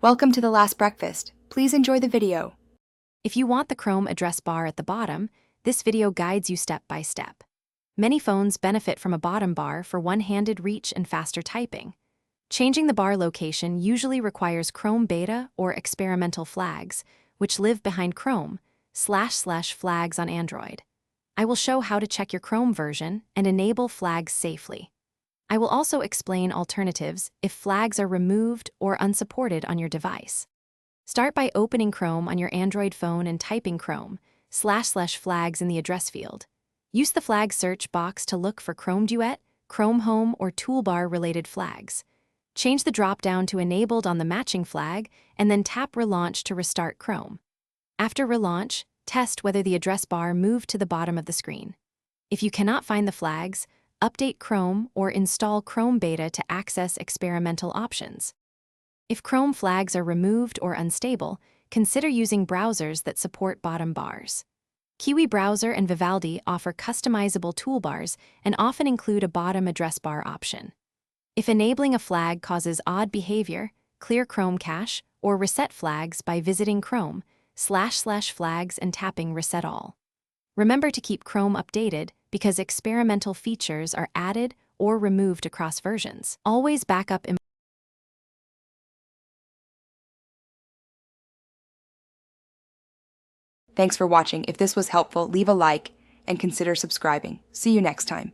Welcome to the last breakfast. Please enjoy the video. If you want the Chrome address bar at the bottom, this video guides you step by step. Many phones benefit from a bottom bar for one-handed reach and faster typing. Changing the bar location usually requires Chrome beta or experimental flags, which live behind Chrome // flags on Android. I will show how to check your Chrome version and enable flags safely. I will also explain alternatives if flags are removed or unsupported on your device. Start by opening Chrome on your Android phone and typing Chrome // flags in the address field. Use the flag search box to look for Chrome Duet, Chrome Home, or Toolbar-related flags. Change the drop-down to Enabled on the matching flag, and then tap Relaunch to restart Chrome. After relaunch, test whether the address bar moved to the bottom of the screen. If you cannot find the flags, update Chrome or install Chrome Beta to access experimental options. If Chrome flags are removed or unstable, consider using browsers that support bottom bars. Kiwi Browser and Vivaldi offer customizable toolbars and often include a bottom address bar option. If enabling a flag causes odd behavior, clear Chrome cache or reset flags by visiting Chrome // flags and tapping Reset All. Remember to keep Chrome updated because experimental features are added or removed across versions. Always backup. Thanks for watching. If this was helpful, leave a like and consider subscribing. See you next time.